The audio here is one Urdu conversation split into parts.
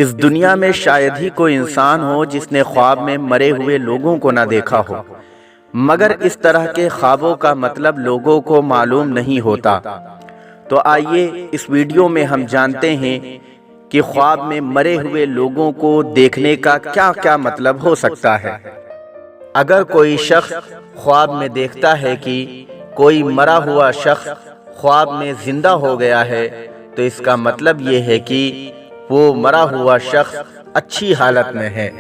اس دنیا میں شاید ہی کوئی انسان ہو جس نے خواب میں مرے ہوئے لوگوں کو نہ دیکھا ہو، مگر اس طرح کے خوابوں کا مطلب لوگوں کو معلوم نہیں ہوتا۔ تو آئیے اس ویڈیو میں ہم جانتے ہیں کہ خواب میں مرے ہوئے لوگوں کو دیکھنے کا کیا کیا مطلب ہو سکتا ہے۔ اگر کوئی شخص خواب میں دیکھتا ہے کہ کوئی مرا ہوا شخص خواب میں زندہ ہو گیا ہے، تو اس کا مطلب یہ ہے کہ وہ مرا ہوا شخص اچھی حالت میں ہے۔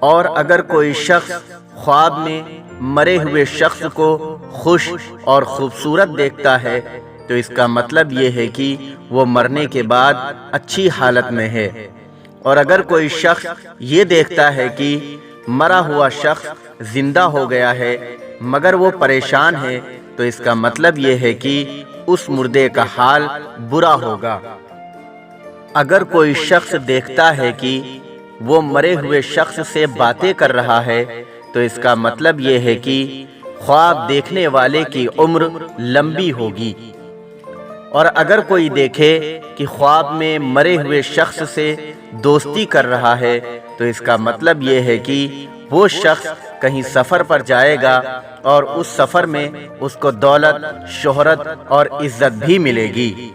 اور اگر کوئی شخص خواب میں مرے ہوئے شخص کو خوش اور خوبصورت دیکھتا ہے، تو اس کا مطلب یہ ہے کہ وہ مرنے کے بعد اچھی حالت میں ہے۔ اور اگر کوئی شخص یہ دیکھتا ہے کہ مرا ہوا شخص زندہ ہو گیا ہے مگر وہ پریشان ہے، تو اس کا مطلب یہ ہے کہ اس مردے کا حال برا ہوگا۔ اگر کوئی شخص دیکھتا ہے کہ وہ مرے ہوئے شخص سے باتیں کر رہا ہے، تو اس کا مطلب یہ ہے کہ خواب دیکھنے والے کی عمر لمبی ہوگی۔ اور اگر کوئی دیکھے کہ خواب میں مرے ہوئے شخص سے دوستی کر رہا ہے، تو اس کا مطلب یہ ہے کہ وہ شخص کہیں سفر پر جائے گا اور اس سفر میں اس کو دولت، شہرت اور عزت بھی ملے گی۔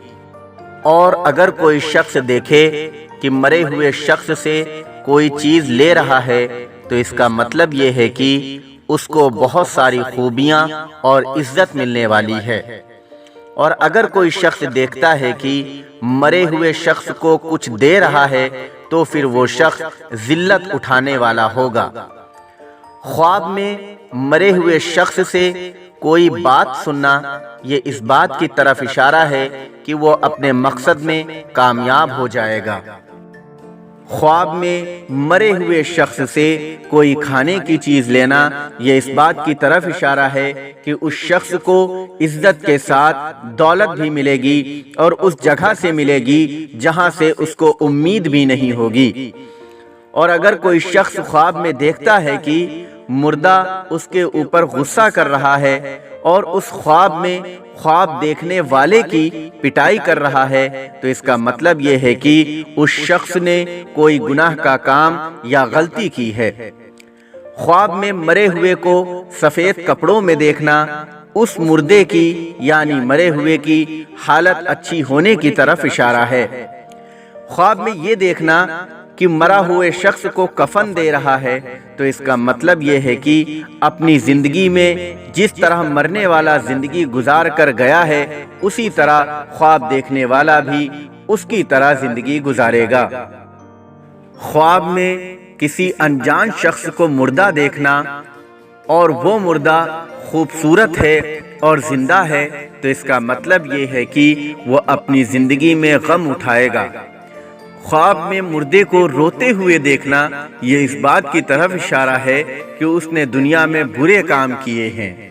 اور اگر کوئی شخص دیکھے کہ مرے ہوئے شخص سے کوئی چیز لے رہا ہے، تو اس کا مطلب یہ ہے کہ اس کو بہت ساری خوبیاں اور عزت ملنے والی ہے۔ اور اگر کوئی شخص دیکھتا ہے کہ مرے ہوئے شخص کو کچھ دے رہا ہے، تو پھر وہ شخص ذلت اٹھانے والا ہوگا۔ خواب میں مرے ہوئے شخص سے کوئی بات سننا یہ اس بات کی طرف اشارہ ہے کہ وہ اپنے مقصد میں کامیاب ہو جائے گا۔ خواب میں مرے ہوئے شخص سے کوئی کھانے کی چیز لینا یہ اس بات کی طرف اشارہ ہے کہ اس شخص کو عزت کے ساتھ دولت بھی ملے گی اور اس جگہ سے ملے گی جہاں سے اس کو امید بھی نہیں ہوگی۔ اور اگر کوئی شخص خواب میں دیکھتا ہے کہ مردہ اس کے اوپر غصہ کر رہا ہے اور اس خواب میں خواب دیکھنے والے کی پٹائی کر رہا ہے، تو اس کا مطلب یہ ہے کہ اس شخص نے کوئی گناہ کا کام یا غلطی کی ہے۔ خواب میں مرے ہوئے کو سفید کپڑوں میں دیکھنا اس مردے کی یعنی مرے ہوئے کی حالت اچھی ہونے کی طرف اشارہ ہے۔ خواب میں یہ دیکھنا کہ مرا ہوئے شخص کو کفن دے رہا ہے، تو اس کا مطلب یہ ہے کہ اپنی زندگی میں جس طرح مرنے والا زندگی گزار کر گیا ہے، اسی طرح خواب دیکھنے والا بھی اس کی طرح زندگی گزارے گا۔ خواب میں کسی انجان شخص کو مردہ دیکھنا اور وہ مردہ خوبصورت ہے اور زندہ ہے، تو اس کا مطلب یہ ہے کہ وہ اپنی زندگی میں غم اٹھائے گا۔ خواب میں مردے کو روتے ہوئے دیکھنا یہ اس بات کی طرف اشارہ ہے کہ اس نے دنیا میں برے کام کیے ہیں۔